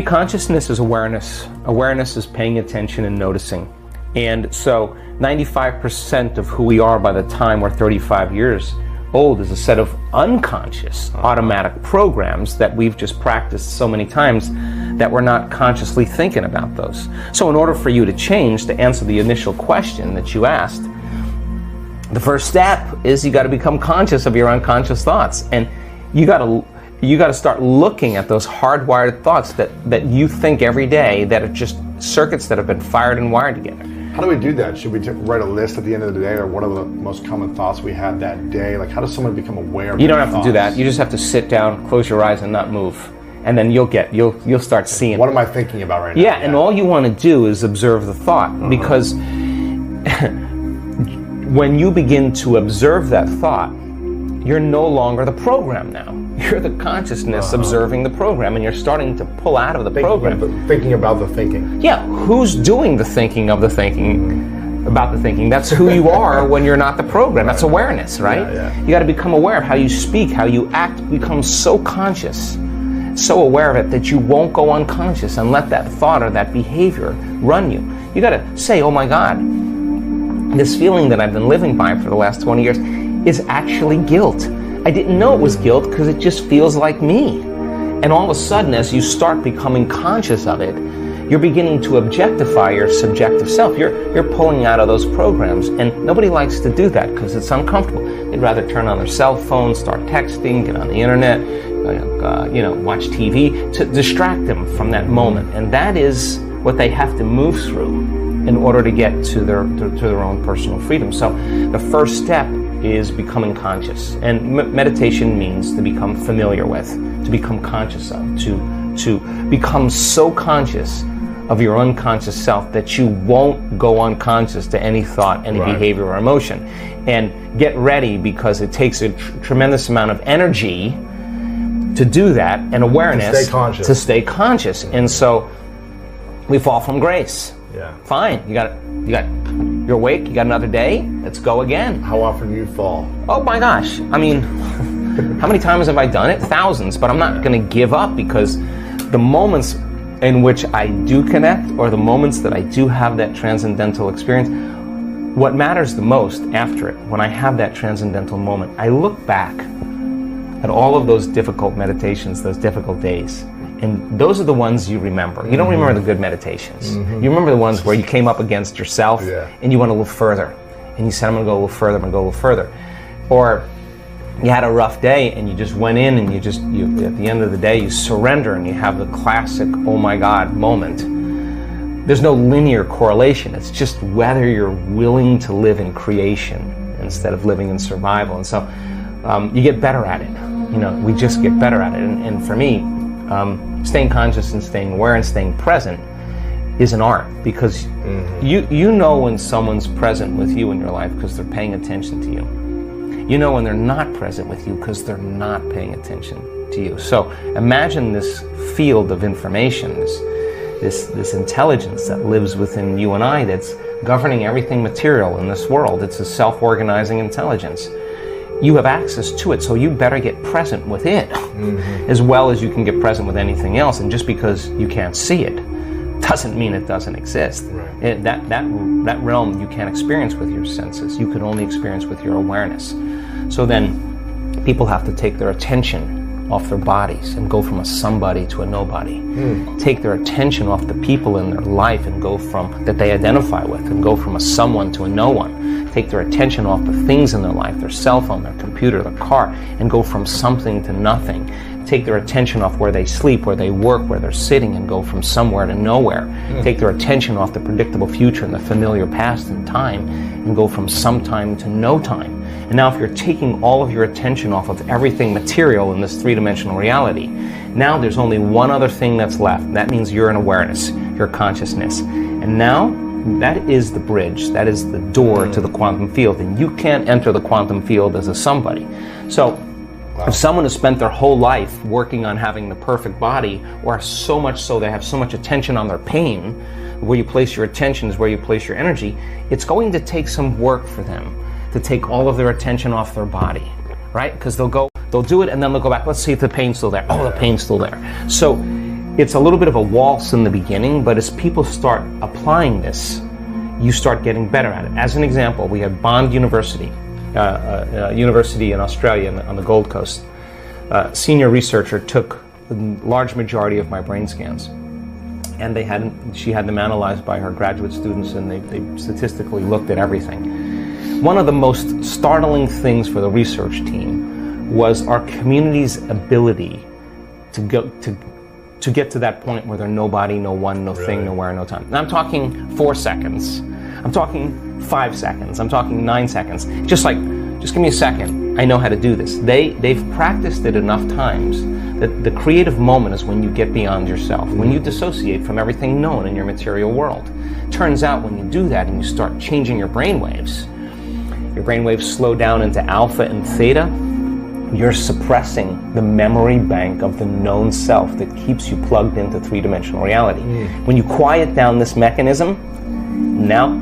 Consciousness is awareness. Awareness is paying attention and noticing. And so 95% of who we are by the time we're 35 years old is a set of unconscious automatic programs that we've just practiced so many times that we're not consciously thinking about those. So in order for you to change, to answer the initial question that you asked, the first step is you got to become conscious of your unconscious thoughts. And you got to start looking at those hardwired thoughts that you think every day, that are just circuits that have been fired and wired together. How do we do that? Should we write a list at the end of the day, or what are the most common thoughts we had that day? Like, how does someone become aware of You don't have thoughts? to do that. You just have to sit down, close your eyes, and not move. And then you'll start seeing. What am I thinking about right now? Yeah, and all you want to do is observe the thought, because when you begin to observe that thought, you're no longer the program now. You're the consciousness observing the program, and you're starting to pull out of the program. Thinking about the thinking. Yeah, who's doing the thinking of the thinking about the thinking? That's who you are when you're not the program. That's awareness, right? Yeah. You got to become aware of how you speak, how you act, become so conscious, so aware of it that you won't go unconscious and let that thought or that behavior run you. You got to say, oh my God, this feeling that I've been living by for the last 20 years is actually guilt. I didn't know it was guilt because it just feels like me. And all of a sudden, as you start becoming conscious of it, you're beginning to objectify your subjective self. You're pulling out of those programs, and nobody likes to do that because it's uncomfortable. They'd rather turn on their cell phone, start texting, get on the internet, watch TV to distract them from that moment. And that is what they have to move through in order to get to their own personal freedom. So the first step is becoming conscious, and meditation means to become familiar with, to become conscious of, to become so conscious of your unconscious self that you won't go unconscious to any thought, any behavior or emotion. And get ready, because it takes a tremendous amount of energy to do that, and awareness to stay conscious. And so we fall from grace. Yeah. Fine. You're awake. You got another day. Let's go again. How often do you fall? Oh my gosh. I mean, how many times have I done it? Thousands. But I'm not going to give up, because the moments in which I do connect, or the moments that I do have that transcendental experience, what matters the most after it, when I have that transcendental moment, I look back at all of those difficult meditations, those difficult days. And those are the ones you remember. You don't remember the good meditations. You remember the ones where you came up against yourself and you went a little further. And you said, I'm going to go a little further, I'm going to go a little further. Or you had a rough day and you just went in and you at the end of the day, you surrender and you have the classic, oh my God moment. There's no linear correlation. It's just whether you're willing to live in creation instead of living in survival. And so you get better at it. We just get better at it. And for me, staying conscious and staying aware and staying present is an art, because you know when someone's present with you in your life because they're paying attention to you. You know when they're not present with you because they're not paying attention to you. So imagine this field of information, this intelligence that lives within you and I, that's governing everything material in this world. It's a self-organizing intelligence. You have access to it, so you better get present with it as well as you can get present with anything else. And just because you can't see it doesn't mean it doesn't exist. That realm you can't experience with your senses. You can only experience with your awareness. So then people have to take their attention off their bodies and go from a somebody to a nobody. Take their attention off the people in their life and go from that they identify with, and go from a someone to a no one. Take their attention off the things in their life, their cell phone, their computer, their car, and go from something to nothing. Take their attention off where they sleep, where they work, where they're sitting, and go from somewhere to nowhere. Take their attention off the predictable future and the familiar past and time, and go from some time to no time. And now if you're taking all of your attention off of everything material in this three-dimensional reality, now there's only one other thing that's left. That means you're in awareness, your consciousness. And now that is the bridge, that is the door to the quantum field, and you can't enter the quantum field as a somebody. So if someone has spent their whole life working on having the perfect body, or so much so they have so much attention on their pain, where you place your attention is where you place your energy, it's going to take some work for them to take all of their attention off their body, right? Because they'll do it and then they'll go back, let's see if the pain's still there. Oh, the pain's still there. So it's a little bit of a waltz in the beginning, but as people start applying this, you start getting better at it. As an example, we had Bond University, university in Australia on the Gold Coast. Senior researcher took the large majority of my brain scans, and she had them analyzed by her graduate students, and they statistically looked at everything. One of the most startling things for the research team was our community's ability to get to that point where there's nobody, no one, no thing, nowhere, no time. And I'm talking 4 seconds. I'm talking 5 seconds. I'm talking 9 seconds. Just give me a second. I know how to do this. They've practiced it enough times that the creative moment is when you get beyond yourself, when you dissociate from everything known in your material world. Turns out when you do that and you start changing your brainwaves slow down into alpha and theta. You're suppressing the memory bank of the known self that keeps you plugged into three-dimensional reality. When you quiet down this mechanism, now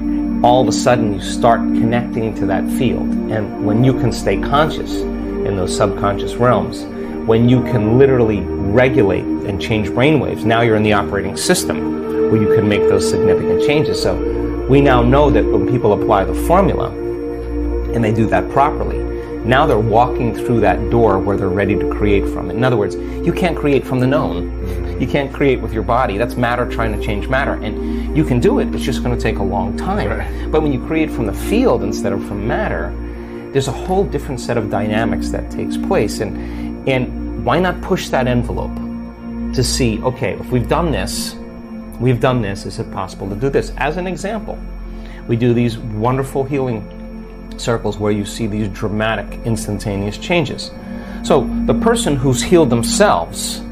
all of a sudden you start connecting to that field. And when you can stay conscious in those subconscious realms, when you can literally regulate and change brainwaves, now you're in the operating system where you can make those significant changes. So we now know that when people apply the formula and they do that properly, now they're walking through that door where they're ready to create from it. In other words, you can't create from the known. You can't create with your body. That's matter trying to change matter. And you can do it, it's just going to take a long time. Right. But when you create from the field instead of from matter, there's a whole different set of dynamics that takes place. And why not push that envelope to see, okay, if we've done this, is it possible to do this? As an example, we do these wonderful healing circles where you see these dramatic, instantaneous changes. So the person who's healed themselves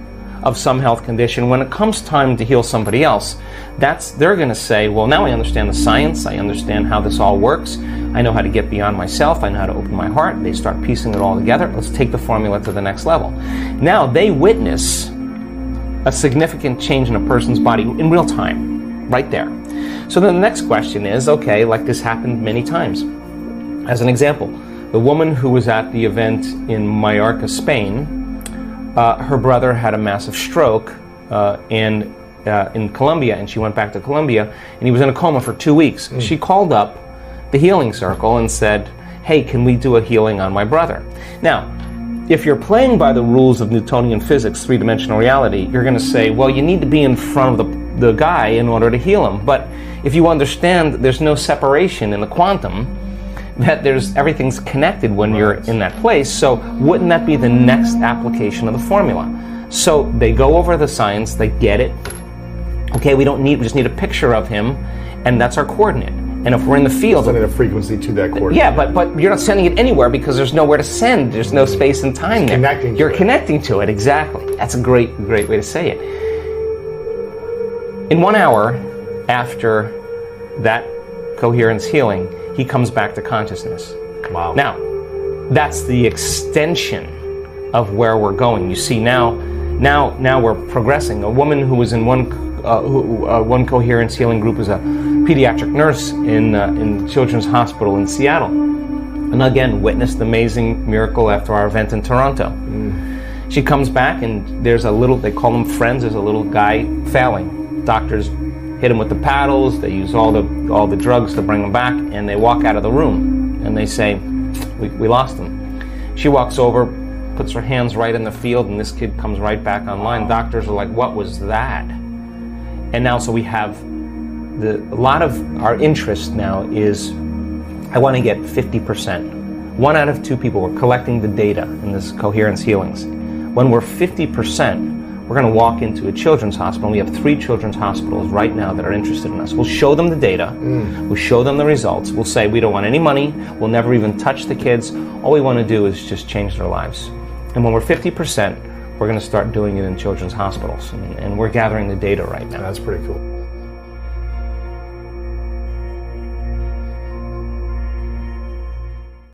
of some health condition, when it comes time to heal somebody else, they're going to say, well, now I understand the science, I understand how this all works, I know how to get beyond myself, I know how to open my heart. They start piecing it all together. Let's take the formula to the next level. Now they witness a significant change in a person's body in real time, right there. So then the next question is, okay, like this happened many times. As an example, the woman who was at the event in Mallorca, Spain, her brother had a massive stroke in Colombia, and she went back to Colombia, and he was in a coma for 2 weeks. She called up the healing circle and said, hey, can we do a healing on my brother? Now, if you're playing by the rules of Newtonian physics, three-dimensional reality, you're going to say, well, you need to be in front of the guy in order to heal him. But if you understand there's no separation in the quantum, that everything's connected when you're in that place, so wouldn't that be the next application of the formula? So they go over the science, they get it. Okay, we just need a picture of him, and that's our coordinate. And if we're in the field, sending a frequency to that coordinate. Yeah, but you're not sending it anywhere because there's nowhere to send. There's no space and time there. You're connecting to it, exactly. That's a great way to say it. In 1 hour after that coherence healing, he comes back to consciousness. Wow. Now, that's the extension of where we're going. You see, now we're progressing. A woman who was in one coherence healing group is a pediatric nurse in Children's Hospital in Seattle, and again witnessed the amazing miracle after our event in Toronto. She comes back, and there's they call them friends. There's a little guy failing. Doctors hit him with the paddles, they use all the drugs to bring him back, and they walk out of the room and they say, we lost him. She walks over, puts her hands right in the field, and this kid comes right back online. Doctors are like, what was that? And now, so we have a lot of our interest now is, I want to get 50%. 1 out of 2 people, we're collecting the data in this coherence healings. When we're 50%, we're going to walk into a children's hospital. We have 3 children's hospitals right now that are interested in us. We'll show them the data. We'll show them the results. We'll say we don't want any money. We'll never even touch the kids. All we want to do is just change their lives. And when we're 50%, we're going to start doing it in children's hospitals. And we're gathering the data right now. That's pretty cool.